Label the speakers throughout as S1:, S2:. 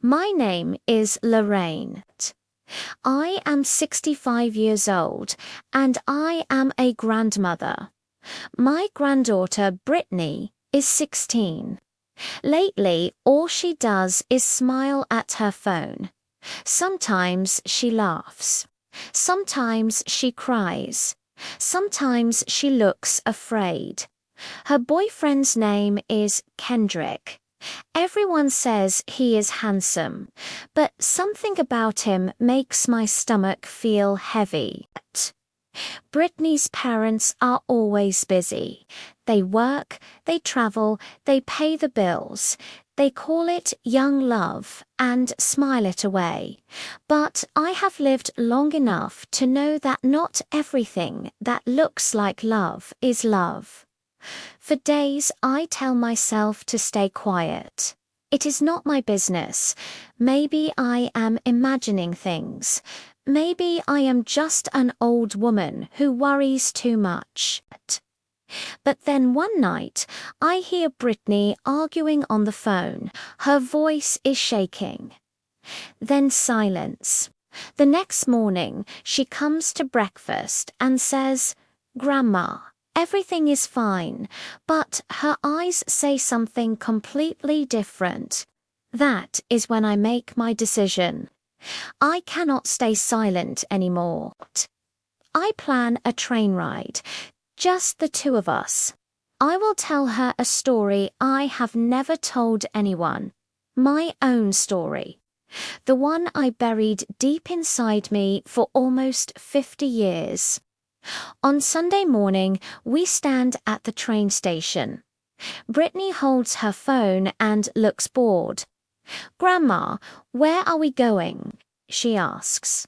S1: My name is Lorraine. I am 65 years old, and I am a grandmother. My granddaughter, Brittany, is 16. Lately, all she does is smile at her phone. Sometimes she laughs. Sometimes she cries. Sometimes she looks afraid. Her boyfriend's name is Kendrick. Everyone says he is handsome, but something about him makes my stomach feel heavy. Brittany's parents are always busy. They work, they travel, they pay the bills. They call it young love and smile it away. But I have lived long enough to know that not everything that looks like love is love. For days I tell myself to stay quiet. It is not my business. Maybe I am imagining things. Maybe I am just an old woman who worries too much. But then one night, I hear Brittany arguing on the phone. Her voice is shaking. Then silence. The next morning, she comes to breakfast and says, "Grandma, everything is fine," but her eyes say something completely different. That is when I make my decision. I cannot stay silent anymore. I plan a train ride, just the two of us. I will tell her a story I have never told anyone. My own story. The one I buried deep inside me for almost 50 years. On Sunday morning, we stand at the train station. Brittany holds her phone and looks bored. "Grandma, where are we going?" she asks.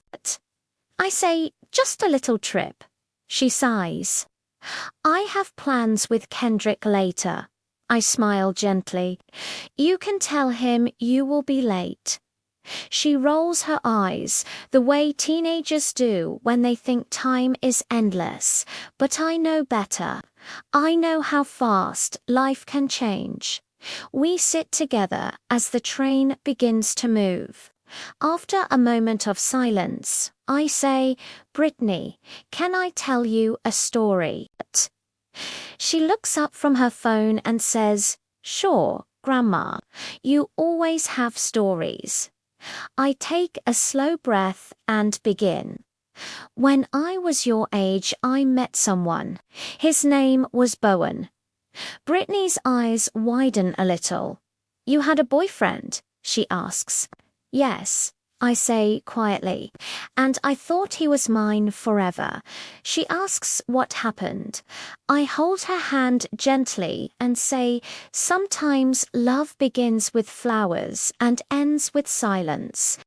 S1: I say, "Just a little trip." She sighs. "I have plans with Kendrick later." I smile gently. "You can tell him you will be late." She rolls her eyes, the way teenagers do when they think time is endless. But I know better. I know how fast life can change. We sit together as the train begins to move. After a moment of silence, I say, "Brittany, can I tell you a story?" She looks up from her phone and says, "Sure, Grandma, you always have stories." I take a slow breath and begin. "When I was your age, I met someone. His name was Bowen." Brittany's eyes widen a little. "You had a boyfriend?" she asks. "Yes," I say quietly, "and I thought he was mine forever." She asks what happened. I hold her hand gently and say, "Sometimes love begins with flowers and ends with silence."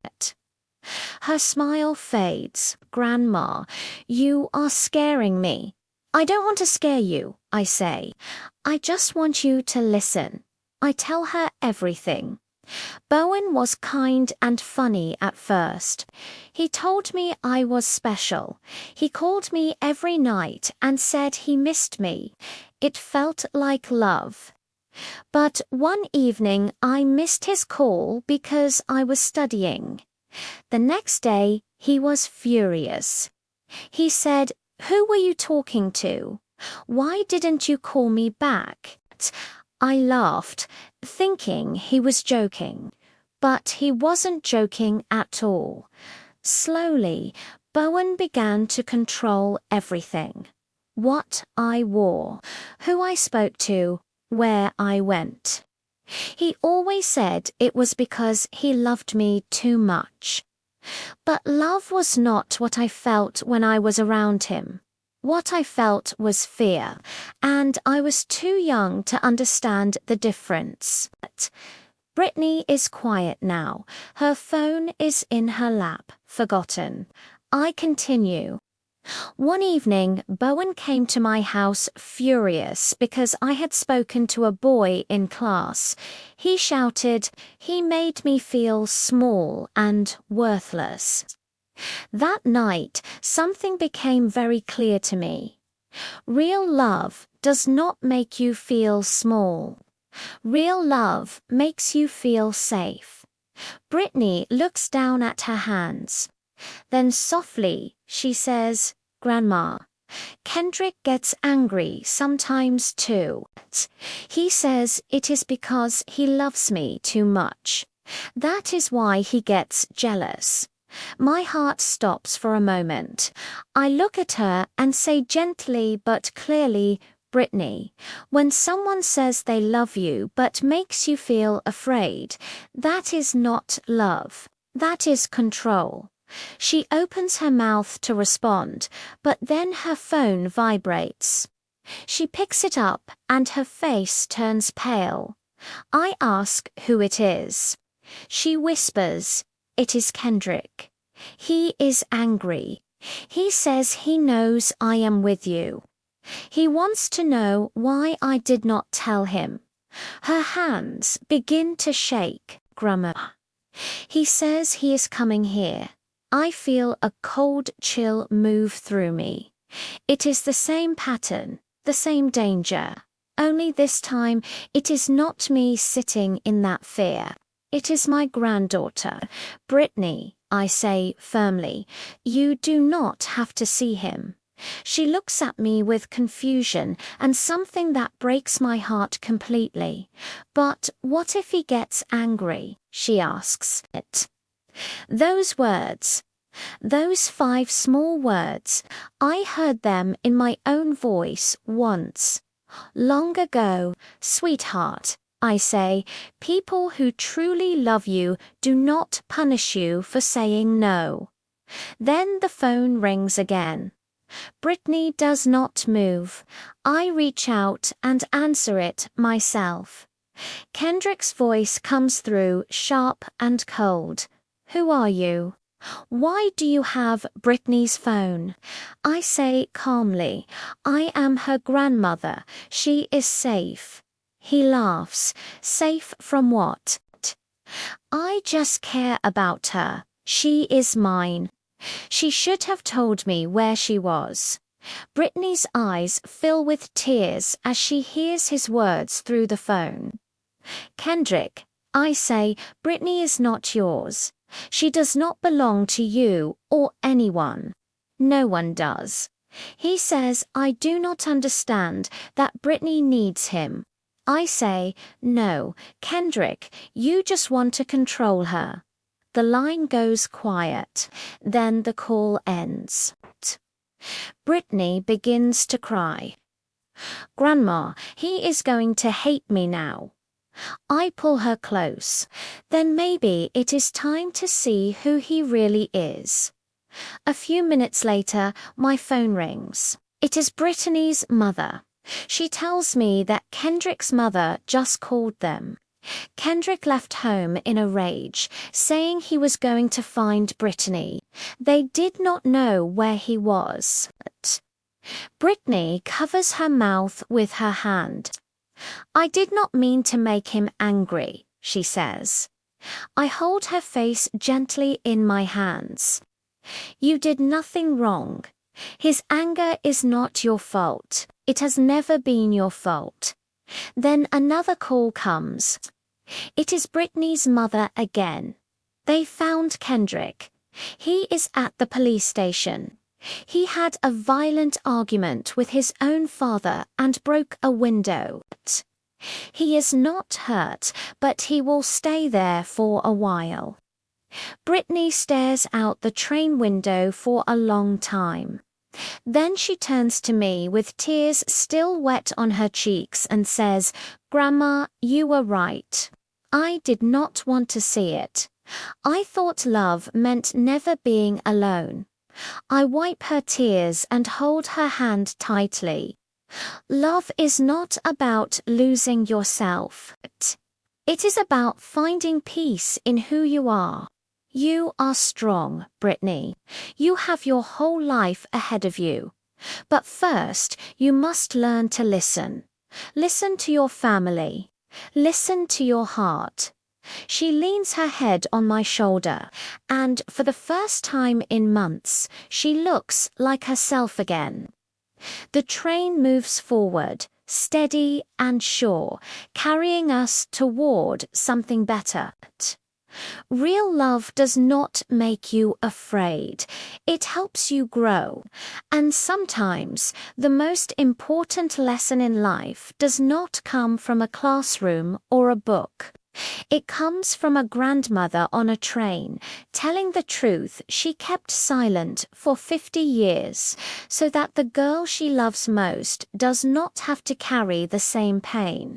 S1: Her smile fades. "Grandma, you are scaring me." "I don't want to scare you," I say. "I just want you to listen." I tell her everything. Bowen was kind and funny at first. He told me I was special. He called me every night and said he missed me. It felt like love. But one evening I missed his call because I was studying. The next day he was furious. He said, "Who were you talking to? Why didn't you call me back?" I laughed, thinking he was joking. But he wasn't joking at all. Slowly, Bowen began to control everything. What I wore, who I spoke to, where I went. He always said it was because he loved me too much. But love was not what I felt when I was around him. What I felt was fear, and I was too young to understand the difference. Brittany is quiet now. Her phone is in her lap, forgotten. I continue. One evening, Bowen came to my house furious because I had spoken to a boy in class. He shouted, he made me feel small and worthless. That night, something became very clear to me. Real love does not make you feel small. Real love makes you feel safe. Brittany looks down at her hands. Then softly, she says, Grandma, Kendrick gets angry sometimes too. He says it is because he loves me too much. That is why he gets jealous. My heart stops for a moment. I look at her and say gently but clearly, Brittany, when someone says they love you but makes you feel afraid, that is not love. That is control. She opens her mouth to respond, but then her phone vibrates. She picks it up and her face turns pale. I ask who it is. She whispers, It is Kendrick. He is angry. He says he knows I am with you. He wants to know why I did not tell him. Her hands begin to shake, Grandma. He says he is coming here. I feel a cold chill move through me. It is the same pattern, the same danger. Only this time, it is not me sitting in that fear. It is my granddaughter. Brittany, I say firmly, you do not have to see him. She looks at me with confusion and something that breaks my heart completely. But what if he gets angry? She asks. Those words, those 5 small words, I heard them in my own voice once. Long ago, sweetheart, I say, people who truly love you do not punish you for saying no. Then the phone rings again. Brittany does not move. I reach out and answer it myself. Kendrick's voice comes through sharp and cold. Who are you? Why do you have Brittany's phone? I say calmly, I am her grandmother. She is safe. He laughs. Safe from what? I just care about her. She is mine. She should have told me where she was. Brittany's eyes fill with tears as she hears his words through the phone. Kendrick, I say, Brittany is not yours. She does not belong to you or anyone. No one does. He says I do not understand that Brittany needs him. I say, no, Kendrick, you just want to control her. The line goes quiet. Then the call ends. Brittany begins to cry. Grandma, he is going to hate me now. I pull her close. Then maybe it is time to see who he really is. A few minutes later, my phone rings. It is Brittany's mother. She tells me that Kendrick's mother just called them. Kendrick left home in a rage, saying he was going to find Brittany. They did not know where he was. Brittany covers her mouth with her hand. I did not mean to make him angry, she says. I hold her face gently in my hands. You did nothing wrong. His anger is not your fault. It has never been your fault. Then another call comes. It is Brittany's mother again. They found Kendrick. He is at the police station. He had a violent argument with his own father and broke a window. He is not hurt, but he will stay there for a while. Brittany stares out the train window for a long time. Then she turns to me with tears still wet on her cheeks and says, Grandma, you were right. I did not want to see it. I thought love meant never being alone. I wipe her tears and hold her hand tightly. Love is not about losing yourself. It is about finding peace in who you are. You are strong, Brittany. You have your whole life ahead of you. But first, you must learn to listen. Listen to your family. Listen to your heart. She leans her head on my shoulder, and for the first time in months, she looks like herself again. The train moves forward, steady and sure, carrying us toward something better. Real love does not make you afraid. It helps you grow. And sometimes the most important lesson in life does not come from a classroom or a book. It comes from a grandmother on a train, telling the truth she kept silent for 50 years, so that the girl she loves most does not have to carry the same pain.